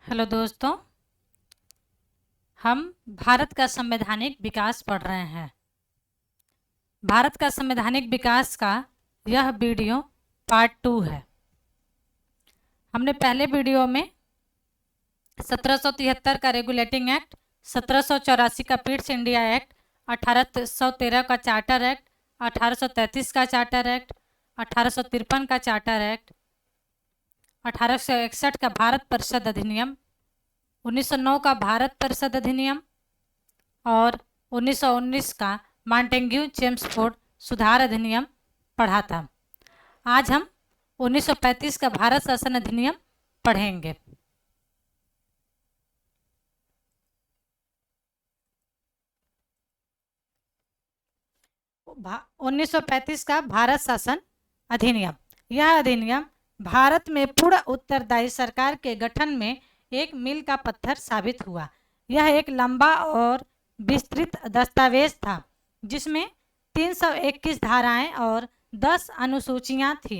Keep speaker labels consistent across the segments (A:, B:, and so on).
A: Hello दोस्तों, हम भारत का संवैधानिक विकास पढ़ रहे हैं। भारत का संवैधानिक विकास का यह वीडियो पार्ट 2 है। हमने पहले वीडियो में 1773 का रेगुलेटिंग एक्ट, 1784 का पिट्स इंडिया एक्ट, 1813 का चार्टर एक्ट, 1833 का चार्टर एक्ट, 1853 का चार्टर एक्ट, 1861 का भारत परिषद अधिनियम, 1909 का भारत परिषद अधिनियम और 1919 का मॉन्टेग्यू चेम्सफोर्ड सुधार अधिनियम पढ़ा था। आज हम 1935 का भारत शासन अधिनियम पढ़ेंगे। भा 1935 का भारत शासन अधिनियम। यह अधिनियम भारत में पूर्ण उत्तरदायी सरकार के गठन में एक मील का पत्थर साबित हुआ। यह एक लंबा और विस्तृत दस्तावेज था जिसमें 321 धाराएं और 10 अनुसूचियां थी।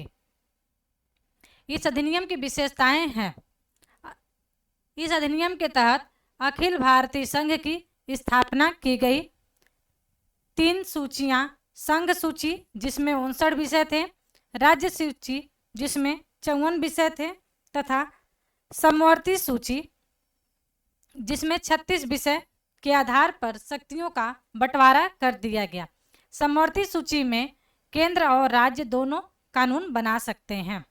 A: इस अधिनियम की विशेषताएं हैं। इस अधिनियम के तहत अखिल भारतीय संघ की स्थापना की गई। 3 सूचियां, संघ सूची जिसमें 59 विषय थे, राज्य सूची जिसमें 54 विषय थे तथा समवर्ती सूची जिसमें 36 विषय के आधार पर शक्तियों का बंटवारा कर दिया गया। समवर्ती सूची में केंद्र और राज्य दोनों कानून बना सकते हैं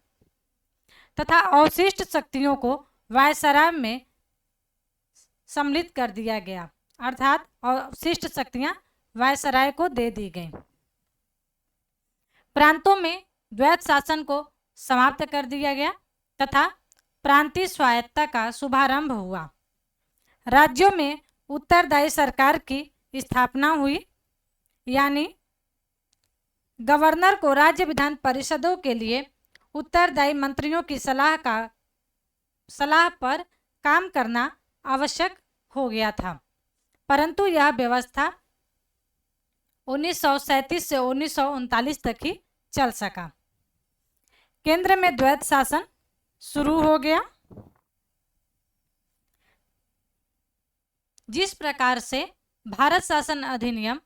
A: तथा अवशिष्ट शक्तियों को वायसराय में सम्मिलित कर दिया गया, अर्थात अवशिष्ट शक्तियां वायसराय को दे दी गई। प्रांतों में द्वैत शासन को समाप्त कर दिया गया तथा प्रांतीय स्वायत्तता का शुभारंभ हुआ। राज्यों में उत्तरदायी सरकार की स्थापना हुई, यानी गवर्नर को राज्य विधान परिषदों के लिए उत्तरदायी मंत्रियों की सलाह पर काम करना आवश्यक हो गया था। परंतु यह व्यवस्था 1937 से 1939 तक ही चल सका। केंद्र में द्वैत शासन शुरू हो गया। जिस प्रकार से भारत शासन अधिनियम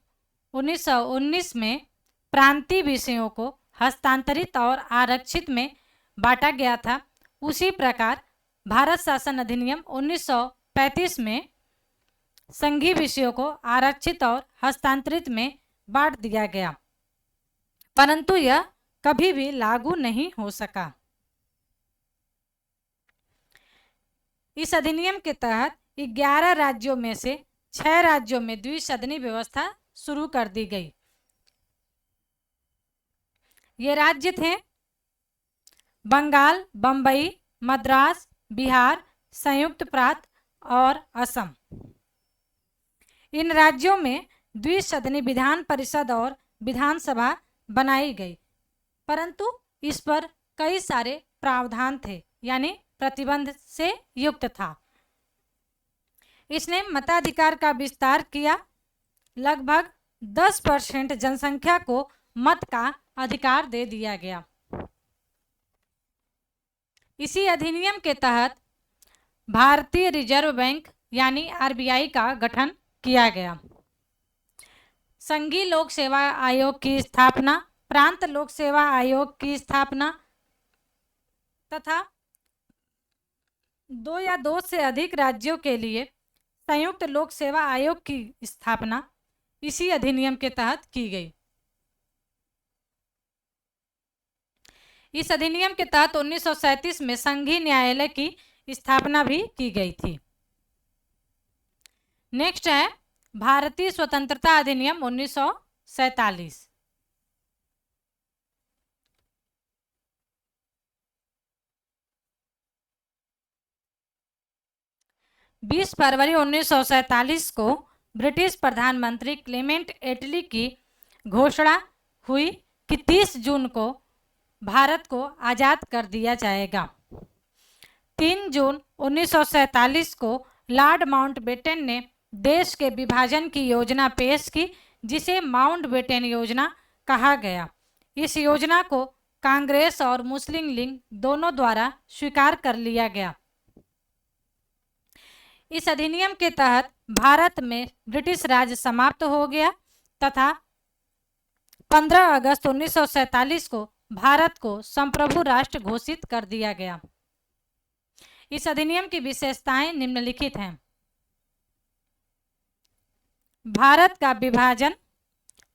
A: 1919 में प्रांतीय विषयों को हस्तांतरित और आरक्षित में बांटा गया था, उसी प्रकार भारत शासन अधिनियम 1935 में संघीय विषयों को आरक्षित और हस्तांतरित में बांट दिया गया, परंतु यह कभी भी लागू नहीं हो सका। इस अधिनियम के तहत 11 राज्यों में से 6 राज्यों में द्विसदनी व्यवस्था शुरू कर दी गई। ये राज्य थे बंगाल, बंबई, मद्रास, बिहार, संयुक्त प्रांत और असम। इन राज्यों में द्विसदनी विधान परिषद और विधानसभा बनाई गई, परंतु इस पर कई सारे प्रावधान थे, यानी प्रतिबंध से युक्त था। इसने मताधिकार का विस्तार किया। लगभग 10% जनसंख्या को मत का अधिकार दे दिया गया। इसी अधिनियम के तहत भारतीय रिजर्व बैंक यानी आरबीआई का गठन किया गया। संघीय लोक सेवा आयोग की स्थापना, प्रांत लोक सेवा आयोग की स्थापना तथा 2 या 2 से अधिक राज्यों के लिए संयुक्त लोक सेवा आयोग की स्थापना इसी अधिनियम के तहत की गई। इस अधिनियम के तहत 1937 में संघीय न्यायालय की स्थापना भी की गई थी। नेक्स्ट है भारतीय स्वतंत्रता अधिनियम 1947। बीस फरवरी 1947 को ब्रिटिश प्रधानमंत्री क्लेमेंट एटली की घोषणा हुई कि 30 जून को भारत को आज़ाद कर दिया जाएगा। 3 जून 1947 को लॉर्ड माउंटबेटन ने देश के विभाजन की योजना पेश की, जिसे माउंटबेटन योजना कहा गया। इस योजना को कांग्रेस और मुस्लिम लीग दोनों द्वारा स्वीकार कर लिया गया। इस अधिनियम के तहत भारत में ब्रिटिश राज समाप्त हो गया तथा 15 अगस्त 1947 को भारत को संप्रभु राष्ट्र घोषित कर दिया गया। इस अधिनियम की विशेषताएं निम्नलिखित हैं। भारत का विभाजन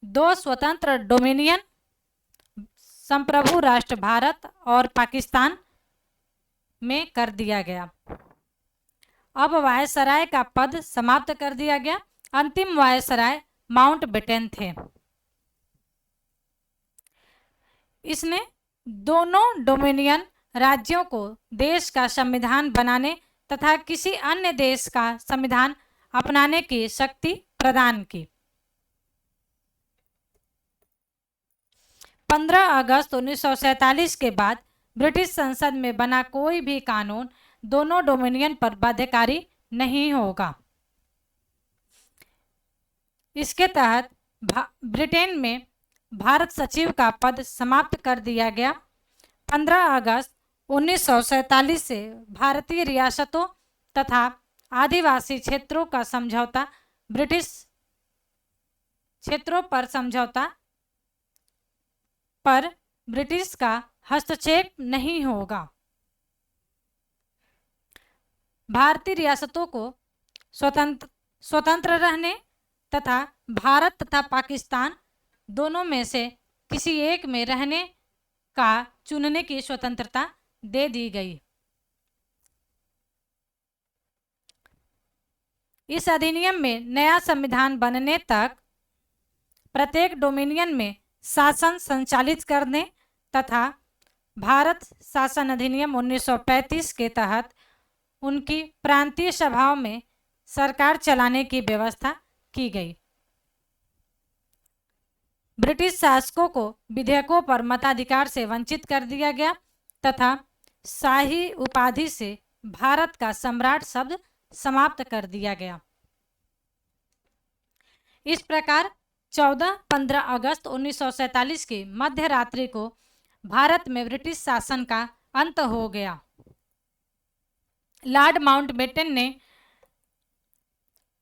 A: 2 स्वतंत्र डोमिनियन संप्रभु राष्ट्र भारत और पाकिस्तान में कर दिया गया। अब वायसराय का पद समाप्त कर दिया गया। अंतिम वायसराय माउंटबेटन थे। इसने दोनों डोमिनियन राज्यों को देश का संविधान बनाने तथा किसी अन्य देश का संविधान अपनाने की शक्ति प्रदान की। 15 अगस्त 1947 के बाद ब्रिटिश संसद में बना कोई भी कानून दोनों डोमिनियन पर बाध्यकारी नहीं होगा। इसके तहत ब्रिटेन में भारत सचिव का पद समाप्त कर दिया गया। 15 अगस्त 1947 से भारतीय रियासतों तथा आदिवासी क्षेत्रों का समझौता ब्रिटिश क्षेत्रों पर समझौता पर ब्रिटिश का हस्तक्षेप नहीं होगा। भारतीय रियासतों को स्वतंत्र रहने तथा भारत तथा पाकिस्तान दोनों में से किसी एक में रहने का चुनने की स्वतंत्रता दे दी गई। इस अधिनियम में नया संविधान बनने तक प्रत्येक डोमिनियन में शासन संचालित करने तथा भारत शासन अधिनियम 1935 के तहत उनकी प्रांतीय सभाओं में सरकार चलाने की व्यवस्था की गई। ब्रिटिश शासकों को विधेयकों पर मताधिकार से वंचित कर दिया गया तथा शाही उपाधि से भारत का सम्राट शब्द समाप्त कर दिया गया। इस प्रकार 14-15 अगस्त 1947 की मध्य रात्रि को भारत में ब्रिटिश शासन का अंत हो गया। लॉर्ड माउंटबेटन ने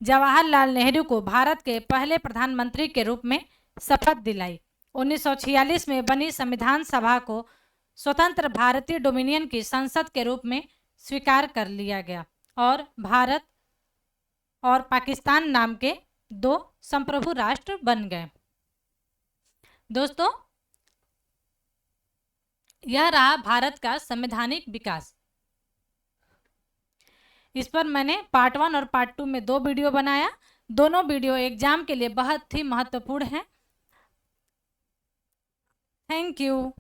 A: जवाहरलाल नेहरू को भारत के पहले प्रधानमंत्री के रूप में शपथ दिलाई। 1946 में बनी संविधान सभा को स्वतंत्र भारतीय डोमिनियन की संसद के रूप में स्वीकार कर लिया गया और भारत और पाकिस्तान नाम के 2 संप्रभु राष्ट्र बन गए। दोस्तों, यह रहा भारत का संवैधानिक विकास। इस पर मैंने पार्ट 1 और पार्ट 2 में 2 वीडियो बनाया। दोनों वीडियो एग्जाम के लिए बहुत ही महत्वपूर्ण हैं। Thank you.